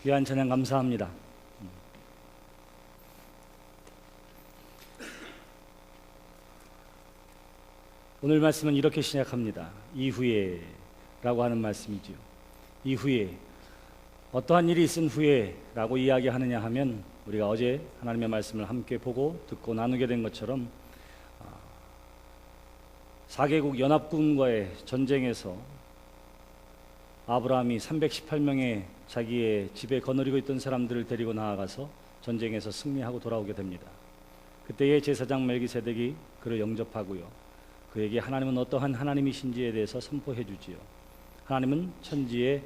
귀한 찬양 감사합니다. 오늘 말씀은 이렇게 시작합니다. 이후에 라고 하는 말씀이지요. 이후에 어떠한 일이 있은 후에 라고 이야기하느냐 하면 우리가 어제 하나님의 말씀을 함께 보고 듣고 나누게 된 것처럼 4개국 연합군과의 전쟁에서 아브라함이 318명의 자기의 집에 거느리고 있던 사람들을 데리고 나아가서 전쟁에서 승리하고 돌아오게 됩니다. 그때의 제사장 멜기세덱이 그를 영접하고요, 그에게 하나님은 어떠한 하나님이신지에 대해서 선포해 주지요. 하나님은 천지의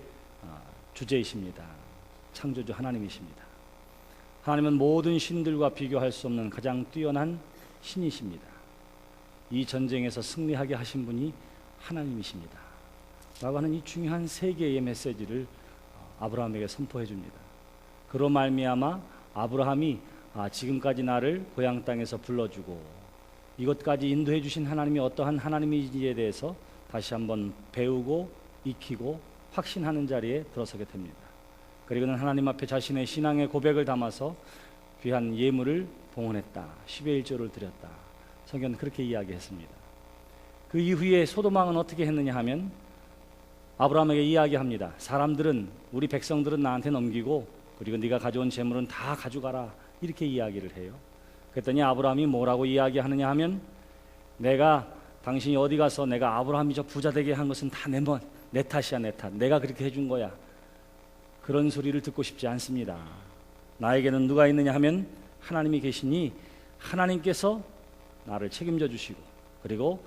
주제이십니다. 창조주 하나님이십니다. 하나님은 모든 신들과 비교할 수 없는 가장 뛰어난 신이십니다. 이 전쟁에서 승리하게 하신 분이 하나님이십니다 라고 하는 이 중요한 세 개의 메시지를 아브라함에게 선포해 줍니다. 그로 말미암아 아브라함이 지금까지 나를 고향 땅에서 불러주고 이것까지 인도해 주신 하나님이 어떠한 하나님인지에 대해서 다시 한번 배우고 익히고 확신하는 자리에 들어서게 됩니다. 그리고는 하나님 앞에 자신의 신앙의 고백을 담아서 귀한 예물을 봉헌했다, 10의 1조를 드렸다. 성경은 그렇게 이야기했습니다. 그 이후에 소돔왕은 어떻게 했느냐 하면 아브라함에게 이야기합니다. 사람들은, 우리 백성들은 나한테 넘기고 그리고 네가 가져온 재물은 다 가져가라, 이렇게 이야기를 해요. 그랬더니 아브라함이 뭐라고 이야기하느냐 하면, 내가 당신이 어디 가서 내가 아브라함이 저 부자 되게 한 것은 다 내 탓이야, 내 탓. 내가 그렇게 해준 거야. 그런 소리를 듣고 싶지 않습니다. 나에게는 누가 있느냐 하면 하나님이 계시니 하나님께서 나를 책임져 주시고 그리고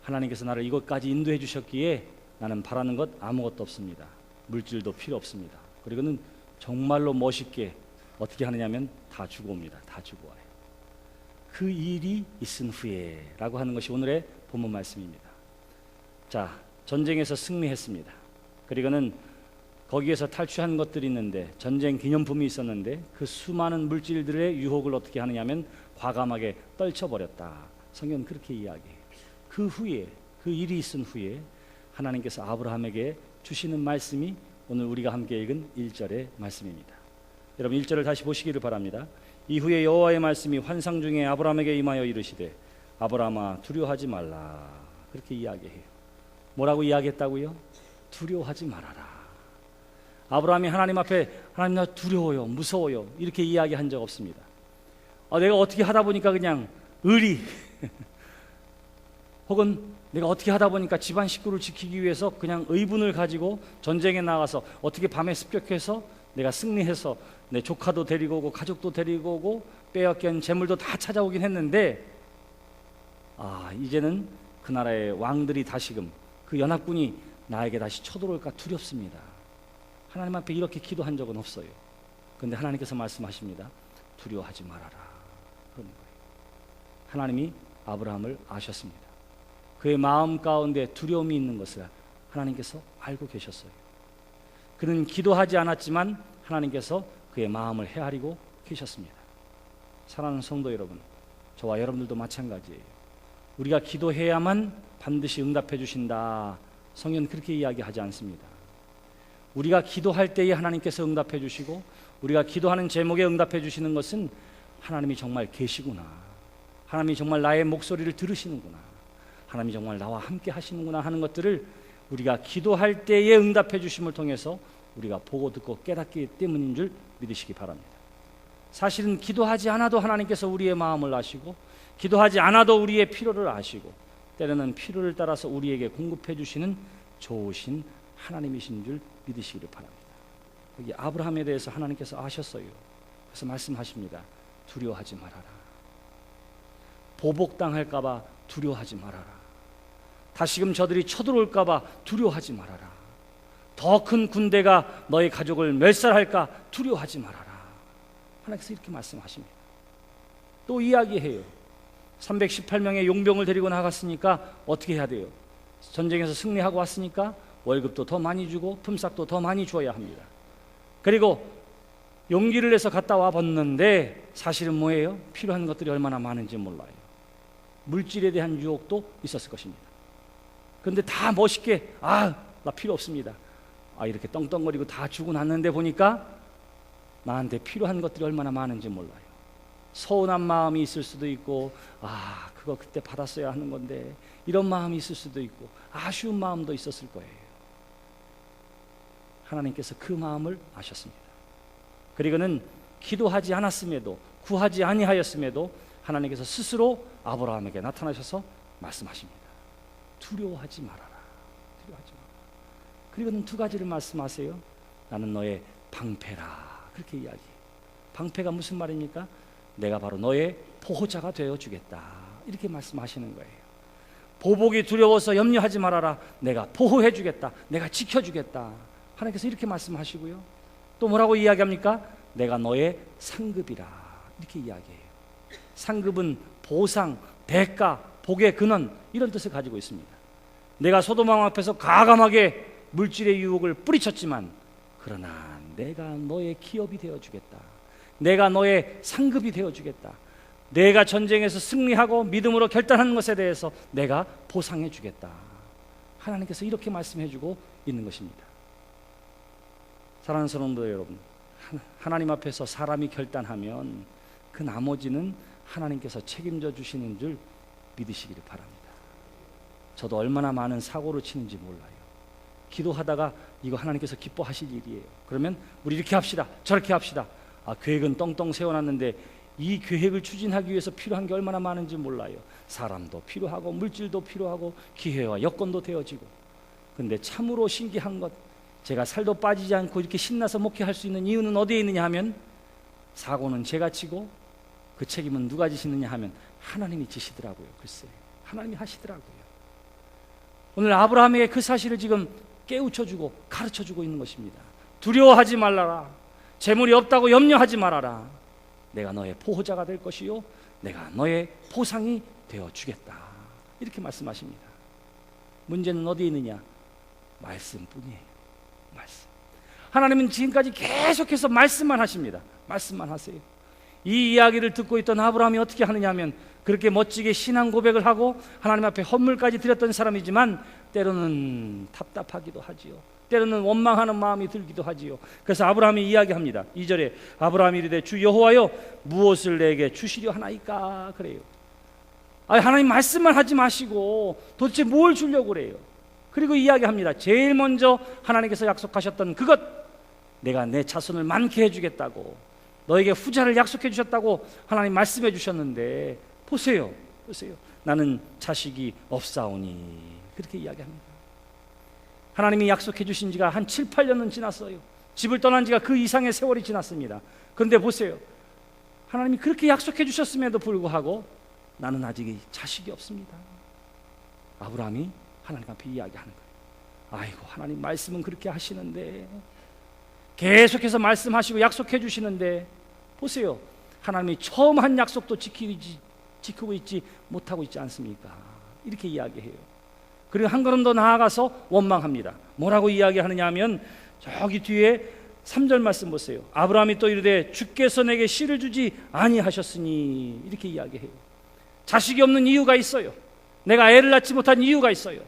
하나님께서 나를 이것까지 인도해 주셨기에 나는 바라는 것 아무것도 없습니다. 물질도 필요 없습니다. 그리고는 정말로 멋있게 어떻게 하느냐면 다 주고 옵니다. 다 주고 와요. 그 일이 있은 후에 라고 하는 것이 오늘의 본문 말씀입니다. 자, 전쟁에서 승리했습니다. 그리고는 거기에서 탈취한 것들이 있는데, 전쟁 기념품이 있었는데 그 수많은 물질들의 유혹을 어떻게 하느냐면 과감하게 떨쳐버렸다. 성경은 그렇게 이야기해요. 그 후에, 그 일이 있은 후에 하나님께서 아브라함에게 주시는 말씀이 오늘 우리가 함께 읽은 1절의 말씀입니다. 여러분 1절을 다시 보시기를 바랍니다. 이후에 여호와의 말씀이 환상 중에 아브라함에게 임하여 이르시되 아브라함아 두려워하지 말라. 그렇게 이야기해요. 뭐라고 이야기했다고요? 두려워하지 말아라. 아브라함이 하나님 앞에 하나님 나 두려워요, 무서워요, 이렇게 이야기한 적 없습니다. 내가 어떻게 하다 보니까 그냥 의리 혹은 내가 어떻게 하다 보니까 집안 식구를 지키기 위해서 그냥 의분을 가지고 전쟁에 나가서 어떻게 밤에 습격해서 내가 승리해서 내 조카도 데리고 오고 가족도 데리고 오고 빼앗긴 재물도 다 찾아오긴 했는데 이제는 그 나라의 왕들이 다시금 그 연합군이 나에게 다시 쳐들어올까 두렵습니다. 하나님 앞에 이렇게 기도한 적은 없어요. 그런데 하나님께서 말씀하십니다. 두려워하지 말아라. 그런 거예요. 하나님이 아브라함을 아셨습니다. 그의 마음 가운데 두려움이 있는 것을 하나님께서 알고 계셨어요. 그는 기도하지 않았지만 하나님께서 그의 마음을 헤아리고 계셨습니다. 사랑하는 성도 여러분, 저와 여러분들도 마찬가지예요. 우리가 기도해야만 반드시 응답해 주신다. 성경은 그렇게 이야기하지 않습니다. 우리가 기도할 때에 하나님께서 응답해 주시고 우리가 기도하는 제목에 응답해 주시는 것은 하나님이 정말 계시구나, 하나님이 정말 나의 목소리를 들으시는구나, 하나님이 정말 나와 함께 하시는구나 하는 것들을 우리가 기도할 때에 응답해 주심을 통해서 우리가 보고 듣고 깨닫기 때문인 줄 믿으시기 바랍니다. 사실은 기도하지 않아도 하나님께서 우리의 마음을 아시고 기도하지 않아도 우리의 필요를 아시고 때로는 필요를 따라서 우리에게 공급해 주시는 좋으신 하나님이신 줄 믿으시기를 바랍니다. 여기 아브라함에 대해서 하나님께서 아셨어요. 그래서 말씀하십니다. 두려워하지 말아라. 보복당할까 봐 두려워하지 말아라. 다시금 저들이 쳐들어올까 봐 두려워하지 말아라. 더 큰 군대가 너의 가족을 멸살할까 두려워하지 말아라. 하나님께서 이렇게 말씀하십니다. 또 이야기해요. 318명의 용병을 데리고 나갔으니까 어떻게 해야 돼요? 전쟁에서 승리하고 왔으니까 월급도 더 많이 주고 품삯도 더 많이 줘야 합니다. 그리고 용기를 내서 갔다 와 봤는데 사실은 뭐예요? 필요한 것들이 얼마나 많은지 몰라요. 물질에 대한 유혹도 있었을 것입니다. 그런데 다 멋있게 나 필요 없습니다. 이렇게 떵떵거리고 다 주고 났는데 보니까 나한테 필요한 것들이 얼마나 많은지 몰라요. 서운한 마음이 있을 수도 있고, 그거 그때 받았어야 하는 건데, 이런 마음이 있을 수도 있고, 아쉬운 마음도 있었을 거예요. 하나님께서 그 마음을 아셨습니다. 그리고는 기도하지 않았음에도, 구하지 아니하였음에도 하나님께서 스스로 아브라함에게 나타나셔서 말씀하십니다. 두려워하지 말아라. 두려워하지 말아라. 그리고는 두 가지를 말씀하세요. 나는 너의 방패라. 그렇게 이야기해요. 방패가 무슨 말입니까? 내가 바로 너의 보호자가 되어 주겠다. 이렇게 말씀하시는 거예요. 보복이 두려워서 염려하지 말아라. 내가 보호해 주겠다. 내가 지켜 주겠다. 하나님께서 이렇게 말씀하시고요. 또 뭐라고 이야기합니까? 내가 너의 상급이라. 이렇게 이야기해요. 상급은 보상, 대가, 복의 근원, 이런 뜻을 가지고 있습니다. 내가 소돔 왕 앞에서 과감하게 물질의 유혹을 뿌리쳤지만, 그러나 내가 너의 기업이 되어주겠다. 내가 너의 상급이 되어주겠다. 내가 전쟁에서 승리하고 믿음으로 결단하는 것에 대해서 내가 보상해 주겠다. 하나님께서 이렇게 말씀해주고 있는 것입니다. 사랑하는 성도 여러분, 하나님 앞에서 사람이 결단하면 그 나머지는 하나님께서 책임져 주시는 줄 믿으시기를 바랍니다. 저도 얼마나 많은 사고를 치는지 몰라요. 기도하다가 이거 하나님께서 기뻐하실 일이에요. 그러면 우리 이렇게 합시다, 저렇게 합시다. 계획은 떵떵 세워놨는데 이 계획을 추진하기 위해서 필요한 게 얼마나 많은지 몰라요. 사람도 필요하고 물질도 필요하고 기회와 여건도 되어지고. 근데 참으로 신기한 것, 제가 살도 빠지지 않고 이렇게 신나서 목회할 수 있는 이유는 어디에 있느냐 하면, 사고는 제가 치고 그 책임은 누가 지시느냐 하면 하나님이 지시더라고요. 글쎄, 하나님이 하시더라고요. 오늘 아브라함에게 그 사실을 지금 깨우쳐주고 가르쳐주고 있는 것입니다. 두려워하지 말라라. 재물이 없다고 염려하지 말아라. 내가 너의 보호자가 될 것이요, 내가 너의 보상이 되어주겠다. 이렇게 말씀하십니다. 문제는 어디에 있느냐? 말씀뿐이에요. 말씀. 하나님은 지금까지 계속해서 말씀만 하십니다. 말씀만 하세요. 이 이야기를 듣고 있던 아브라함이 어떻게 하느냐 하면, 그렇게 멋지게 신앙 고백을 하고 하나님 앞에 헌물까지 드렸던 사람이지만 때로는 답답하기도 하지요. 때로는 원망하는 마음이 들기도 하지요. 그래서 아브라함이 이야기합니다. 2절에 아브라함이 이르되 주 여호와여 무엇을 내게 주시려 하나이까 그래요. 하나님 말씀만 하지 마시고 도대체 뭘 주려고 그래요. 그리고 이야기합니다. 제일 먼저 하나님께서 약속하셨던 그것, 내가 내 자손을 많게 해주겠다고, 너에게 후자를 약속해 주셨다고 하나님 말씀해 주셨는데, 보세요. 나는 자식이 없사오니. 그렇게 이야기합니다. 하나님이 약속해 주신 지가 한 7, 8년은 지났어요. 집을 떠난 지가 그 이상의 세월이 지났습니다. 그런데 보세요. 하나님이 그렇게 약속해 주셨음에도 불구하고 나는 아직 자식이 없습니다. 아브라함이 하나님 앞에 이야기하는 거예요. 아이고, 하나님 말씀은 그렇게 하시는데, 계속해서 말씀하시고 약속해 주시는데, 보세요. 하나님이 처음 한 약속도 지키고 있지 못하고 있지 않습니까? 이렇게 이야기해요. 그리고 한 걸음 더 나아가서 원망합니다. 뭐라고 이야기하느냐 하면, 저기 뒤에 3절 말씀 보세요. 아브라함이 또 이르되 주께서 내게 씨를 주지 아니하셨으니. 이렇게 이야기해요. 자식이 없는 이유가 있어요. 내가 애를 낳지 못한 이유가 있어요.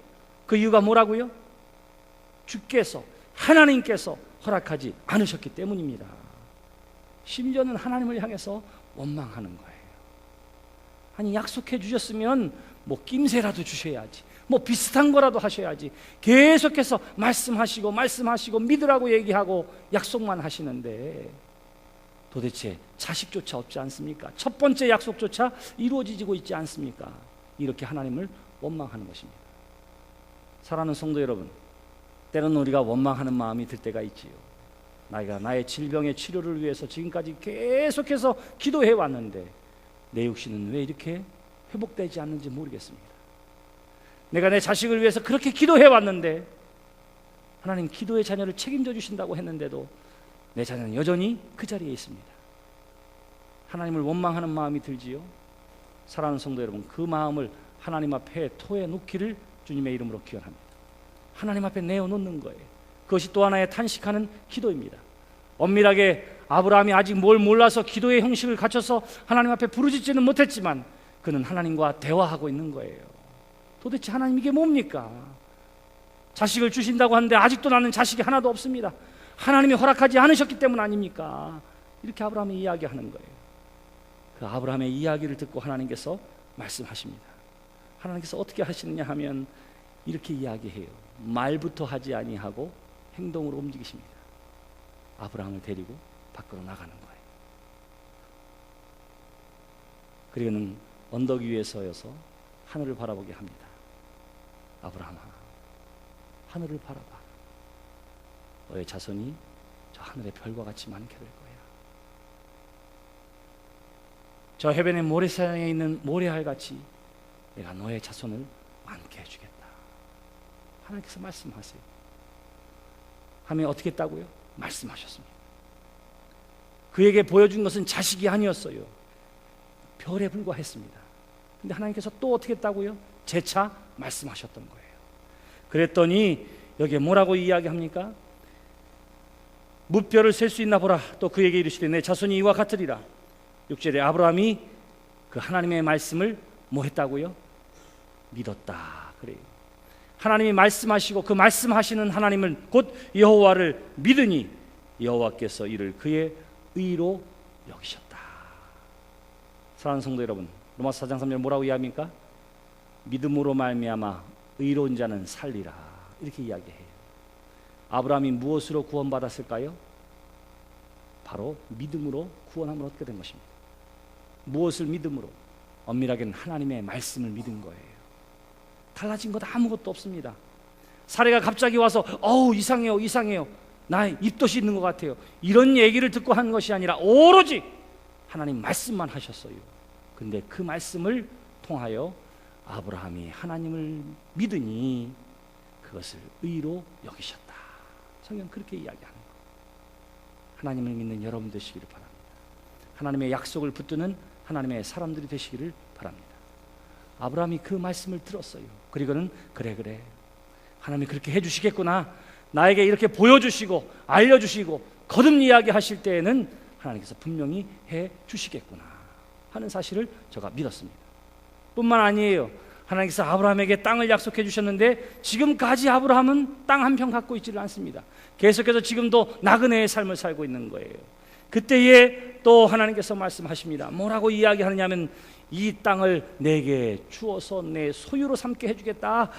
그 이유가 뭐라고요? 주께서, 하나님께서 허락하지 않으셨기 때문입니다. 심지어는 하나님을 향해서 원망하는 거예요. 아니, 약속해 주셨으면 뭐 낌새라도 주셔야지, 뭐 비슷한 거라도 하셔야지. 계속해서 말씀하시고 믿으라고 얘기하고 약속만 하시는데 도대체 자식조차 없지 않습니까? 첫 번째 약속조차 이루어지고 있지 않습니까? 이렇게 하나님을 원망하는 것입니다. 사랑하는 성도 여러분, 때로는 우리가 원망하는 마음이 들 때가 있지요. 나의 질병의 치료를 위해서 지금까지 계속해서 기도해 왔는데 내 육신은 왜 이렇게 회복되지 않는지 모르겠습니다. 내가 내 자식을 위해서 그렇게 기도해 왔는데 하나님 기도의 자녀를 책임져 주신다고 했는데도 내 자녀는 여전히 그 자리에 있습니다. 하나님을 원망하는 마음이 들지요. 사랑하는 성도 여러분, 그 마음을 하나님 앞에 토해 놓기를 주님의 이름으로 기원합니다. 하나님 앞에 내어놓는 거예요. 그것이 또 하나의 탄식하는 기도입니다. 엄밀하게 아브라함이 아직 뭘 몰라서 기도의 형식을 갖춰서 하나님 앞에 부르짖지는 못했지만 그는 하나님과 대화하고 있는 거예요. 도대체 하나님 이게 뭡니까? 자식을 주신다고 하는데 아직도 나는 자식이 하나도 없습니다. 하나님이 허락하지 않으셨기 때문 아닙니까? 이렇게 아브라함이 이야기하는 거예요. 그 아브라함의 이야기를 듣고 하나님께서 말씀하십니다. 하나님께서 어떻게 하시느냐 하면 이렇게 이야기해요. 말부터 하지 아니하고 행동으로 움직이십니다. 아브라함을 데리고 밖으로 나가는 거예요. 그리고는 언덕 위에 서여서 하늘을 바라보게 합니다. 아브라함아, 하늘을 바라봐. 너의 자손이 저 하늘의 별과 같이 많게 될 거야. 저 해변의 모래사장에 있는 모래알같이 내가 너의 자손을 많게 해주겠다. 하나님께서 말씀하세요. 하면 어떻게 했다고요? 말씀하셨습니다. 그에게 보여준 것은 자식이 아니었어요. 별에 불과했습니다. 근데 하나님께서 또 어떻게 했다고요? 재차 말씀하셨던 거예요. 그랬더니 여기에 뭐라고 이야기합니까? 무별을 셀 수 있나 보라. 또 그에게 이르시되 내 자손이 이와 같으리라. 6절에 아브라함이 그 하나님의 말씀을 뭐 했다고요? 믿었다. 그래요. 하나님이 말씀하시고 그 말씀하시는 하나님을 곧 여호와를 믿으니 여호와께서 이를 그의 의로 여기셨다. 사랑하는 성도 여러분, 로마서 4장 3절 뭐라고 이야기합니까? 믿음으로 말미암아 의로운 자는 살리라. 이렇게 이야기해요. 아브라함이 무엇으로 구원받았을까요? 바로 믿음으로 구원함을 얻게 된 것입니다. 무엇을 믿음으로? 엄밀하게는 하나님의 말씀을 믿은 거예요. 달라진 것 아무것도 없습니다. 사례가 갑자기 와서 이상해요, 이상해요, 나 입덧이 있는 것 같아요, 이런 얘기를 듣고 한 것이 아니라 오로지 하나님 말씀만 하셨어요. 근데 그 말씀을 통하여 아브라함이 하나님을 믿으니 그것을 의로 여기셨다. 성경 그렇게 이야기하는 거예요. 하나님을 믿는 여러분 되시기를 바랍니다. 하나님의 약속을 붙드는 하나님의 사람들이 되시기를 바랍니다. 아브라함이 그 말씀을 들었어요. 그리고는 그래 하나님이 그렇게 해주시겠구나, 나에게 이렇게 보여주시고 알려주시고 거듭 이야기하실 때에는 하나님께서 분명히 해주시겠구나 하는 사실을 제가 믿었습니다. 뿐만 아니에요. 하나님께서 아브라함에게 땅을 약속해 주셨는데 지금까지 아브라함은 땅 한 평 갖고 있지를 않습니다. 계속해서 지금도 나그네의 삶을 살고 있는 거예요. 그때에 또 하나님께서 말씀하십니다. 뭐라고 이야기하느냐면 이 땅을 내게 주어서 내 소유로 삼게 해주겠다.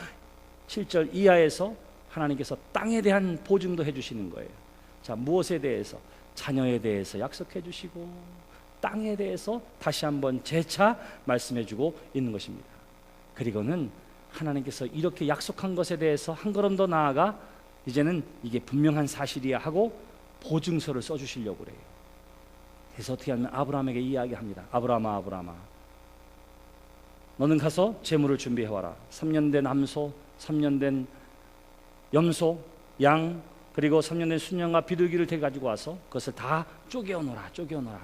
7절 이하에서 하나님께서 땅에 대한 보증도 해주시는 거예요. 자, 무엇에 대해서? 자녀에 대해서 약속해 주시고 땅에 대해서 다시 한번 재차 말씀해 주고 있는 것입니다. 그리고는 하나님께서 이렇게 약속한 것에 대해서 한 걸음 더 나아가 이제는 이게 분명한 사실이야 하고 보증서를 써주시려고 그래요. 그래서 어떻게 하면 아브라함에게 이야기합니다. 아브라함아, 너는 가서 제물을 준비해와라. 3년 된 암소, 3년 된 염소, 양, 그리고 3년 된 순양과 비둘기를 데려가지고 와서 그것을 다 쪼개어놓으라.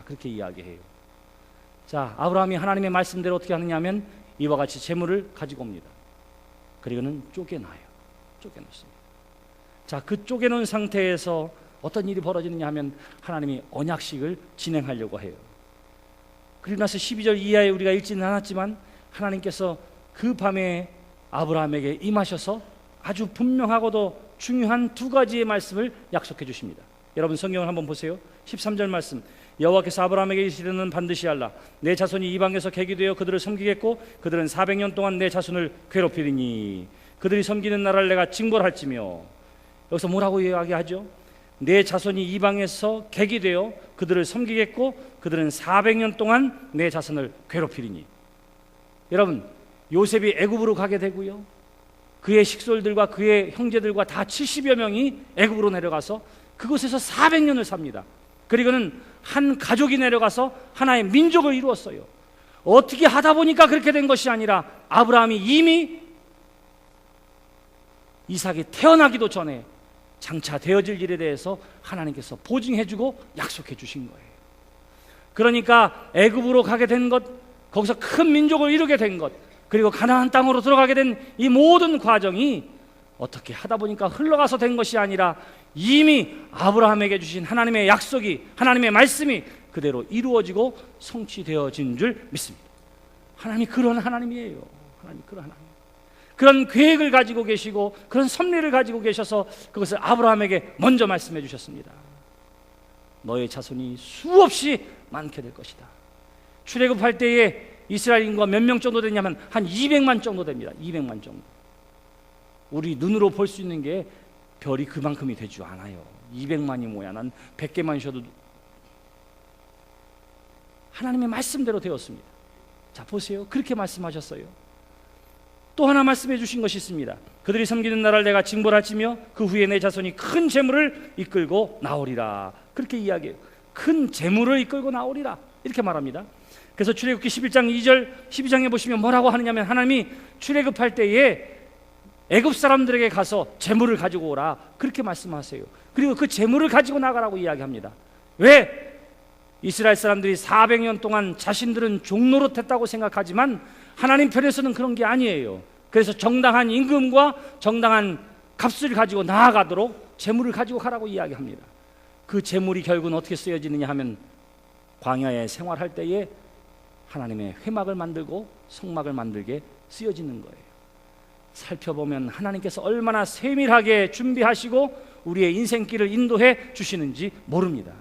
그렇게 이야기해요. 자, 아브라함이 하나님의 말씀대로 어떻게 하느냐 하면 이와 같이 제물을 가지고 옵니다. 그리고는 쪼개놔요. 쪼개놓습니다. 자, 그 쪼개놓은 상태에서 어떤 일이 벌어지느냐 하면 하나님이 언약식을 진행하려고 해요. 그리고 나서 12절 이하에 우리가 읽지는 않았지만 하나님께서 그 밤에 아브라함에게 임하셔서 아주 분명하고도 중요한 두 가지의 말씀을 약속해 주십니다. 여러분 성경을 한번 보세요. 13절 말씀, 여호와께서 아브라함에게 이르시기를 반드시 알라. 내 자손이 이방에서 객이 되어 그들을 섬기겠고 그들은 400년 동안 내 자손을 괴롭히리니 그들이 섬기는 나라를 내가 징벌할지며. 여기서 뭐라고 이야기하죠? 내 자손이 이방에서 객이 되어 그들을 섬기겠고 그들은 400년 동안 내 자손을 괴롭히리니. 여러분, 요셉이 애굽으로 가게 되고요, 그의 식솔들과 그의 형제들과 다 70여 명이 애굽으로 내려가서 그곳에서 400년을 삽니다. 그리고는 한 가족이 내려가서 하나의 민족을 이루었어요. 어떻게 하다 보니까 그렇게 된 것이 아니라 아브라함이 이미 이삭이 태어나기도 전에 장차 되어질 일에 대해서 하나님께서 보증해주고 약속해 주신 거예요. 그러니까 애굽으로 가게 된 것, 거기서 큰 민족을 이루게 된 것, 그리고 가나안 땅으로 들어가게 된 이 모든 과정이 어떻게 하다 보니까 흘러가서 된 것이 아니라 이미 아브라함에게 주신 하나님의 약속이, 하나님의 말씀이 그대로 이루어지고 성취되어진 줄 믿습니다. 하나님이 그런 하나님이에요. 하나님이 그런 하나님, 그런 계획을 가지고 계시고 그런 섭리를 가지고 계셔서 그것을 아브라함에게 먼저 말씀해 주셨습니다. 너의 자손이 수없이 많게 될 것이다. 출애굽할 때에 이스라엘 인구가 몇 명 정도 되냐면 한 200만 정도 됩니다. 200만 정도. 우리 눈으로 볼 수 있는 게 별이 그만큼이 되지 않아요. 200만이 뭐야? 난 100개만 쉬어도. 하나님의 말씀대로 되었습니다. 자, 보세요. 그렇게 말씀하셨어요. 또 하나 말씀해 주신 것이 있습니다. 그들이 섬기는 나라를 내가 징벌할지며 그 후에 내 자손이 큰 재물을 이끌고 나오리라. 그렇게 이야기해요. 큰 재물을 이끌고 나오리라, 이렇게 말합니다. 그래서 출애굽기 11장 2절 12장에 보시면 뭐라고 하느냐면, 하나님이 출애굽할 때에 애굽 사람들에게 가서 재물을 가지고 오라, 그렇게 말씀하세요. 그리고 그 재물을 가지고 나가라고 이야기합니다. 왜? 이스라엘 사람들이 400년 동안 자신들은 종노릇했다고 생각하지만 하나님 편에서는 그런 게 아니에요. 그래서 정당한 임금과 정당한 값을 가지고 나아가도록 재물을 가지고 가라고 이야기합니다. 그 재물이 결국은 어떻게 쓰여지느냐 하면, 광야에 생활할 때에 하나님의 회막을 만들고 성막을 만들게 쓰여지는 거예요. 살펴보면 하나님께서 얼마나 세밀하게 준비하시고 우리의 인생길을 인도해 주시는지 모릅니다.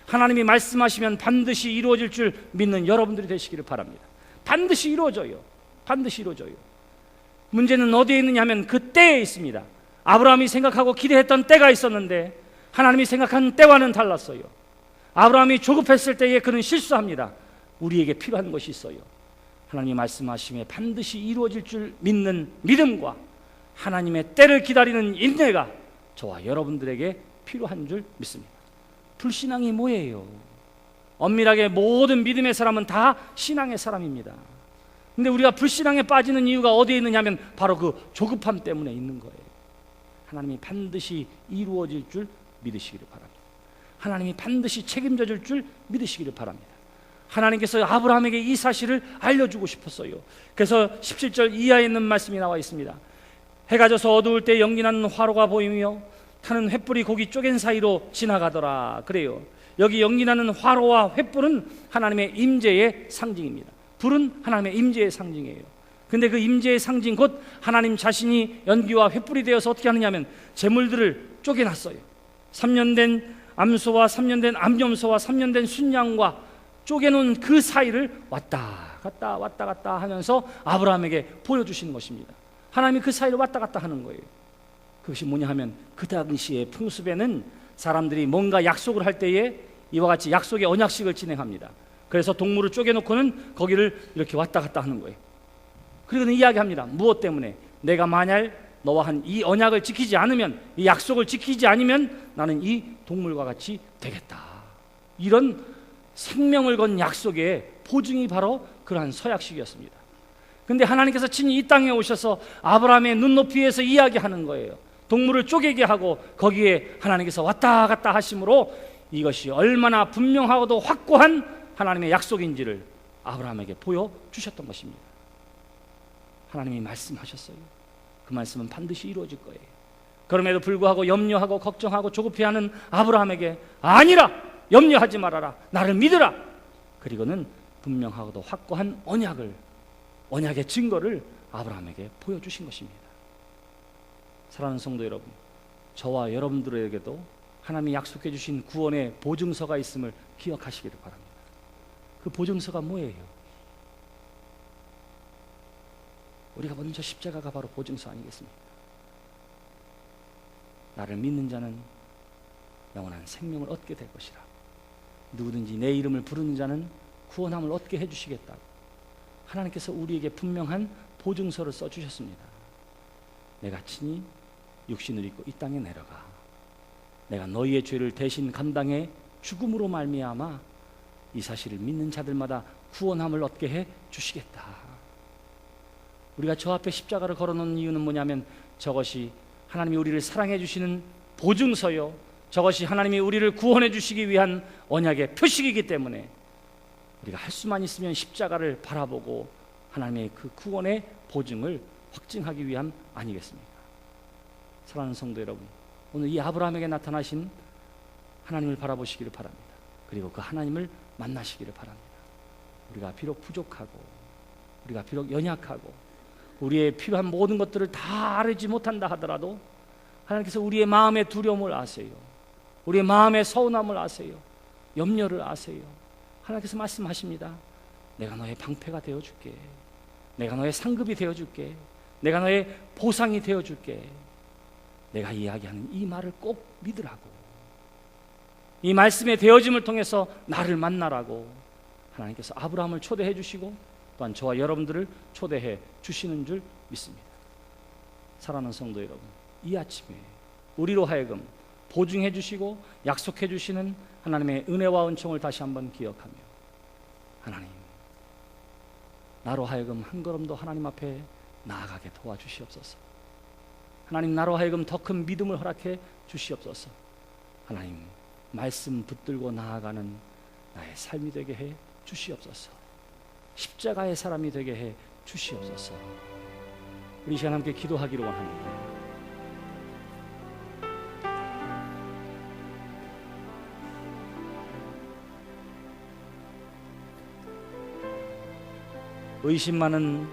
하나님이 말씀하시면 반드시 이루어질 줄 믿는 여러분들이 되시기를 바랍니다. 반드시 이루어져요. 반드시 이루어져요. 문제는 어디에 있느냐 하면 그 때에 있습니다. 아브라함이 생각하고 기대했던 때가 있었는데 하나님이 생각한 때와는 달랐어요. 아브라함이 조급했을 때에 그는 실수합니다. 우리에게 필요한 것이 있어요. 하나님이 말씀하심에 반드시 이루어질 줄 믿는 믿음과 하나님의 때를 기다리는 인내가 저와 여러분들에게 필요한 줄 믿습니다. 불신앙이 뭐예요? 엄밀하게 모든 믿음의 사람은 다 신앙의 사람입니다. 근데 우리가 불신앙에 빠지는 이유가 어디에 있느냐 하면 바로 그 조급함 때문에 있는 거예요. 하나님이 반드시 이루어질 줄 믿으시기를 바랍니다. 하나님이 반드시 책임져 줄 줄 믿으시기를 바랍니다. 하나님께서 아브라함에게 이 사실을 알려주고 싶었어요. 그래서 17절 이하에 있는 말씀이 나와 있습니다. 해가 져서 어두울 때 연기나는 화로가 보이며 타는 횃불이 고기 쪼갠 사이로 지나가더라. 그래요. 여기 연기나는 화로와 횃불은 하나님의 임재의 상징입니다. 불은 하나님의 임재의 상징이에요. 근데 그 임재의 상징 곧 하나님 자신이 연기와 횃불이 되어서 어떻게 하느냐면 제물들을 쪼개놨어요. 3년 된 암소와 3년 된 암염소와 3년 된 순양과 쪼개놓은 그 사이를 왔다 갔다 하면서 아브라함에게 보여주시는 것입니다. 하나님이 그 사이를 왔다 갔다 하는 거예요. 그것이 뭐냐 하면 그 당시의 풍습에는 사람들이 뭔가 약속을 할 때에 이와 같이 약속의 언약식을 진행합니다. 그래서 동물을 쪼개놓고는 거기를 이렇게 왔다 갔다 하는 거예요. 그리고는 이야기합니다. 무엇 때문에? 내가 만약 너와 한 이 언약을 지키지 않으면, 이 약속을 지키지 않으면 나는 이 동물과 같이 되겠다. 이런 생명을 건 약속의 보증이 바로 그러한 서약식이었습니다. 근데 하나님께서 친히 이 땅에 오셔서 아브라함의 눈높이에서 이야기하는 거예요. 동물을 쪼개게 하고 거기에 하나님께서 왔다 갔다 하심으로 이것이 얼마나 분명하고도 확고한 하나님의 약속인지를 아브라함에게 보여주셨던 것입니다. 하나님이 말씀하셨어요. 그 말씀은 반드시 이루어질 거예요. 그럼에도 불구하고 염려하고 걱정하고 조급해하는 아브라함에게 아니라, 염려하지 말아라, 나를 믿으라. 그리고는 분명하고도 확고한 언약의 증거를 아브라함에게 보여주신 것입니다. 사랑하는 성도 여러분, 저와 여러분들에게도 하나님이 약속해 주신 구원의 보증서가 있음을 기억하시기를 바랍니다. 그 보증서가 뭐예요? 우리가 먼저 십자가가 바로 보증서 아니겠습니까? 나를 믿는 자는 영원한 생명을 얻게 될 것이라. 누구든지 내 이름을 부르는 자는 구원함을 얻게 해주시겠다고 하나님께서 우리에게 분명한 보증서를 써주셨습니다. 내가 친히 육신을 입고 이 땅에 내려가 내가 너희의 죄를 대신 감당해 죽음으로 말미암아 이 사실을 믿는 자들마다 구원함을 얻게 해 주시겠다. 우리가 저 앞에 십자가를 걸어놓은 이유는 뭐냐면 저것이 하나님이 우리를 사랑해 주시는 보증서요, 저것이 하나님이 우리를 구원해 주시기 위한 언약의 표식이기 때문에 우리가 할 수만 있으면 십자가를 바라보고 하나님의 그 구원의 보증을 확증하기 위함 아니겠습니까? 사랑하는 성도 여러분, 오늘 이 아브라함에게 나타나신 하나님을 바라보시기를 바랍니다. 그리고 그 하나님을 만나시기를 바랍니다. 우리가 비록 부족하고 우리가 비록 연약하고 우리의 필요한 모든 것들을 다 알지 못한다 하더라도 하나님께서 우리의 마음의 두려움을 아세요. 우리의 마음의 서운함을 아세요. 염려를 아세요. 하나님께서 말씀하십니다. 내가 너의 방패가 되어줄게. 내가 너의 상급이 되어줄게. 내가 너의 보상이 되어줄게. 내가 이야기하는 이 말을 꼭 믿으라고. 이 말씀의 되어짐을 통해서 나를 만나라고 하나님께서 아브라함을 초대해 주시고 또한 저와 여러분들을 초대해 주시는 줄 믿습니다. 사랑하는 성도 여러분, 이 아침에 우리로 하여금 보증해 주시고 약속해 주시는 하나님의 은혜와 은총을 다시 한번 기억하며, 하나님, 나로 하여금 한 걸음 더 하나님 앞에 나아가게 도와주시옵소서. 하나님, 나로 하여금 더 큰 믿음을 허락해 주시옵소서. 하나님, 말씀 붙들고 나아가는 나의 삶이 되게 해 주시옵소서. 십자가의 사람이 되게 해 주시옵소서. 우리 시간 함께 기도하기로 원합니다. 의심 많은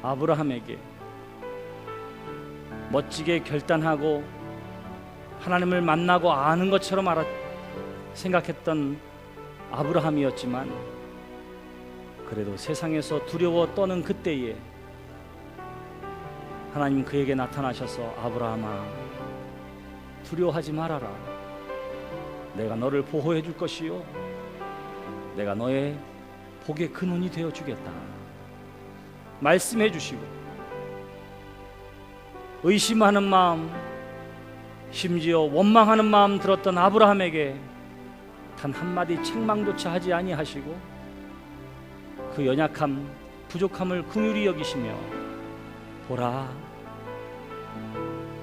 아브라함에게 멋지게 결단하고 하나님을 만나고 아는 것처럼 생각했던 아브라함이었지만, 그래도 세상에서 두려워 떠는 그때에 하나님 그에게 나타나셔서 아브라함아, 두려워하지 말아라. 내가 너를 보호해 줄 것이요, 내가 너의 복의 근원이 되어 주겠다 말씀해 주시고, 의심하는 마음, 심지어 원망하는 마음 들었던 아브라함에게 단 한마디 책망조차 하지 아니하시고 그 연약함, 부족함을 긍휼히 여기시며, 보라,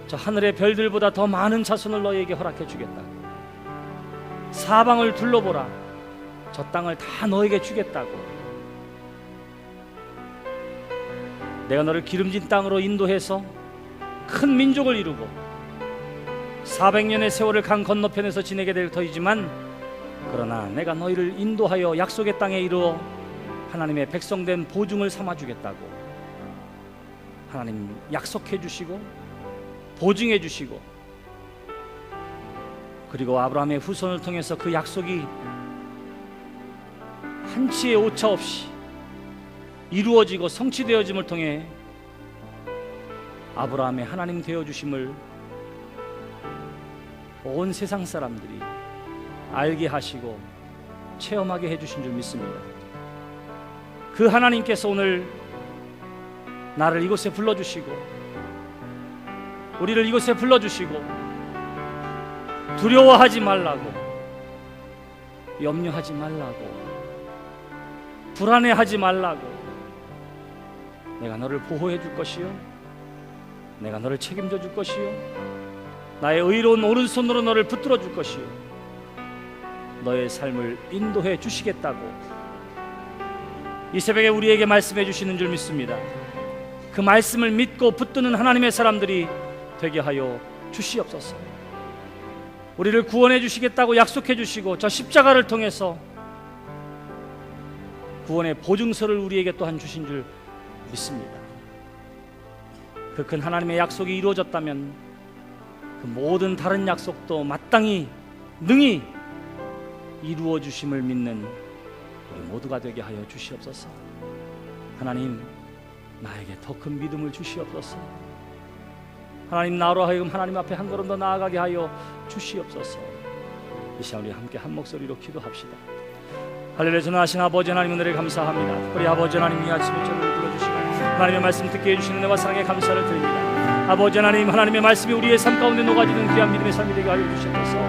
저 하늘의 별들보다 더 많은 자손을 너에게 허락해 주겠다고, 사방을 둘러보라, 저 땅을 다 너에게 주겠다고, 내가 너를 기름진 땅으로 인도해서 큰 민족을 이루고 400년의 세월을 강 건너편에서 지내게 될 터이지만, 그러나 내가 너희를 인도하여 약속의 땅에 이루어 하나님의 백성된 보증을 삼아주겠다고 하나님 약속해 주시고 보증해 주시고, 그리고 아브라함의 후손을 통해서 그 약속이 한치의 오차 없이 이루어지고 성취되어짐을 통해 아브라함의 하나님 되어주심을 온 세상 사람들이 알게 하시고 체험하게 해주신 줄 믿습니다. 그 하나님께서 오늘 나를 이곳에 불러주시고 우리를 이곳에 불러주시고 두려워하지 말라고, 염려하지 말라고, 불안해하지 말라고, 내가 너를 보호해 줄 것이요, 내가 너를 책임져 줄 것이요, 나의 의로운 오른손으로 너를 붙들어 줄 것이요, 너의 삶을 인도해 주시겠다고 이 새벽에 우리에게 말씀해 주시는 줄 믿습니다. 그 말씀을 믿고 붙드는 하나님의 사람들이 되게 하여 주시옵소서. 우리를 구원해 주시겠다고 약속해 주시고 저 십자가를 통해서 구원의 보증서를 우리에게 또한 주신 줄 믿습니다. 그 큰 하나님의 약속이 이루어졌다면 그 모든 다른 약속도 마땅히 능히 이루어 주심을 믿는 우리 모두가 되게 하여 주시옵소서. 하나님, 나에게 더 큰 믿음을 주시옵소서. 하나님, 나로 하여금 하나님 앞에 한 걸음 더 나아가게 하여 주시옵소서. 이 시간 우리 함께 한 목소리로 기도합시다. 할렐루야. 전능하신 아버지 하나님, 은혜를 감사합니다. 우리 아버지 하나님, 이 아침에 저를 불러주시고 하나님의 말씀 듣게 해주시는 은혜와 사랑에 감사를 드립니다. 아버지 하나님, 하나님의 말씀이 우리의 삶 가운데 녹아지는 귀한 믿음의 삶이 되게 하여 주시옵소서.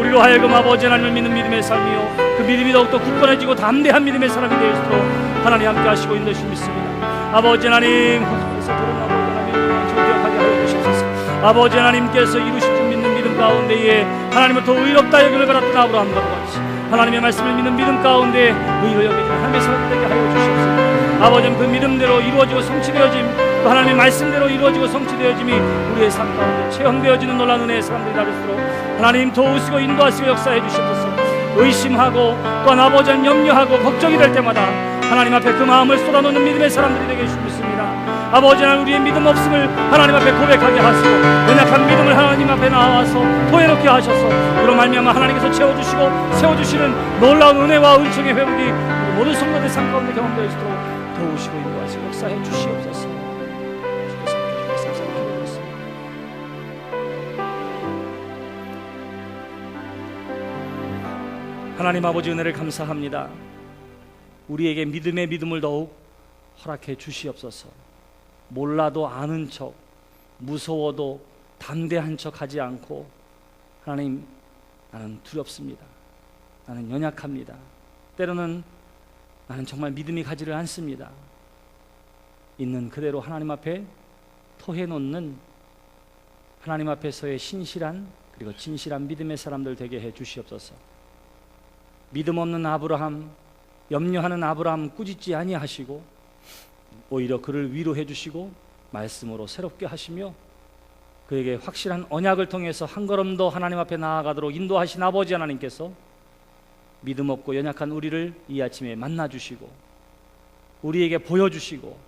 우리로 하여금 아버지 하나님을 믿는 믿음의 삶이요, 그 믿음이 더욱더 굳건해지고 담대한 믿음의 사람이 될 수 있도록 하나님 함께 하시고 인도해 주시옵소서. 믿습니다. 아버지 하나님, 그래서 들은 아버지 하나님 기억하게 하여 주시옵소서. 아버지 하나님께서 이루실 줄 믿는 믿음 가운데에 하나님을 더 의롭다 여김을 받았던 아브라함과 같이 하나님의 말씀을 믿는 믿음 가운데 의로 여겨지는 하나님의 사람 되게 하여 주시옵소서. 아버지, 그 믿음대로 이루어지고 성취되어짐, 그 하나님의 말씀대로 이루어지고 성취되어짐이 우리의 삶 가운데 체험되어지는 놀라운 은혜의 사람들이 다를수록 하나님 도우시고 인도하시고 역사해 주시옵소서. 의심하고 또한 아버지 염려하고 걱정이 될 때마다 하나님 앞에 그 마음을 쏟아놓는 믿음의 사람들이 되게 해주십니다. 아버지 하나님, 우리의 믿음 없음을 하나님 앞에 고백하게 하시고 연약한 믿음을 하나님 앞에 나와서 토해놓게 하셔서 그로 말미암아 하나님께서 채워주시고 세워주시는 놀라운 은혜와 은총의 회복이 우리 모든 성도들 삶 가운데 경험되어 있도록 도우시고 인도하시고 역사해 주시옵소서. 하나님 아버지, 은혜를 감사합니다. 우리에게 믿음의 믿음을 더욱 허락해 주시옵소서. 몰라도 아는 척, 무서워도 담대한 척 하지 않고, 하나님, 나는 두렵습니다. 나는 연약합니다. 때로는 나는 정말 믿음이 가지를 않습니다. 있는 그대로 하나님 앞에 토해놓는 하나님 앞에서의 신실한 그리고 진실한 믿음의 사람들 되게 해 주시옵소서. 믿음 없는 아브라함, 염려하는 아브라함 꾸짖지 아니하시고 오히려 그를 위로해 주시고 말씀으로 새롭게 하시며 그에게 확실한 언약을 통해서 한 걸음 더 하나님 앞에 나아가도록 인도하신 아버지 하나님께서 믿음 없고 연약한 우리를 이 아침에 만나 주시고 우리에게 보여주시고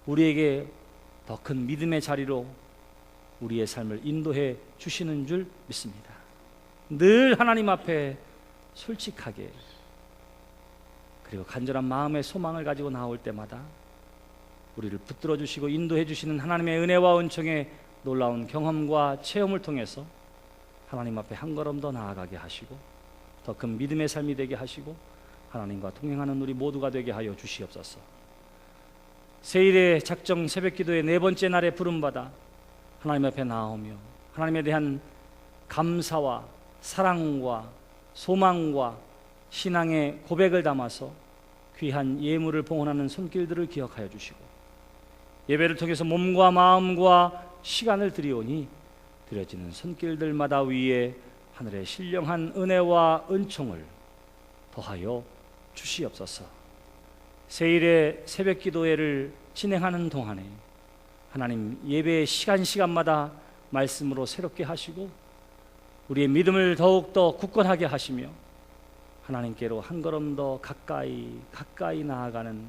우리에게 더 큰 믿음의 자리로 우리의 삶을 인도해 주시는 줄 믿습니다. 늘 하나님 앞에 솔직하게 그리고 간절한 마음의 소망을 가지고 나올 때마다 우리를 붙들어 주시고 인도해 주시는 하나님의 은혜와 은총의 놀라운 경험과 체험을 통해서 하나님 앞에 한 걸음 더 나아가게 하시고 더 큰 믿음의 삶이 되게 하시고 하나님과 동행하는 우리 모두가 되게 하여 주시옵소서. 세일의 작정 새벽기도의 네 번째 날에 부름받아 하나님 앞에 나오며 하나님에 대한 감사와 사랑과 소망과 신앙의 고백을 담아서 귀한 예물을 봉헌하는 손길들을 기억하여 주시고 예배를 통해서 몸과 마음과 시간을 드리오니 드려지는 손길들마다 위에 하늘의 신령한 은혜와 은총을 더하여 주시옵소서. 세일의 새벽 기도회를 진행하는 동안에 하나님 예배의 시간마다 말씀으로 새롭게 하시고 우리의 믿음을 더욱더 굳건하게 하시며 하나님께로 한 걸음 더 가까이 나아가는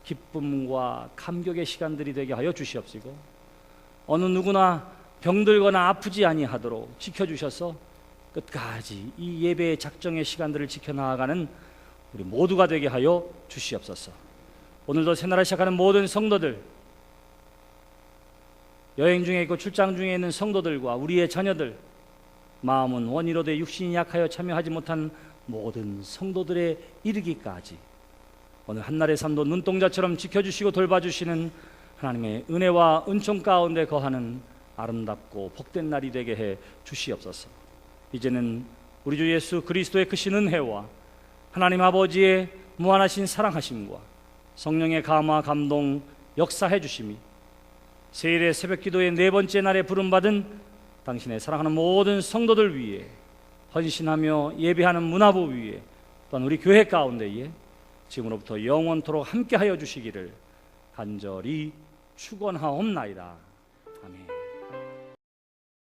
기쁨과 감격의 시간들이 되게 하여 주시옵시고 어느 누구나 병들거나 아프지 아니하도록 지켜주셔서 끝까지 이 예배의 작정의 시간들을 지켜나가는 우리 모두가 되게 하여 주시옵소서. 오늘도 새나라 시작하는 모든 성도들, 여행 중에 있고 출장 중에 있는 성도들과 우리의 자녀들, 마음은 원이로되 육신이 약하여 참여하지 못한 모든 성도들에 이르기까지 오늘 한날의 삶도 눈동자처럼 지켜주시고 돌봐주시는 하나님의 은혜와 은총 가운데 거하는 아름답고 복된 날이 되게 해 주시옵소서. 이제는 우리 주 예수 그리스도의 크신 은혜와 하나님 아버지의 무한하신 사랑하심과 성령의 감화 감동 역사해 주심이 세일의 새벽 기도의 네 번째 날에 부름받은 당신의 사랑하는 모든 성도들 위해 헌신하며 예배하는 문화부 위에 또한 우리 교회 가운데에 지금으로부터 영원토록 함께하여 주시기를 간절히 축원하옵나이다. 아멘.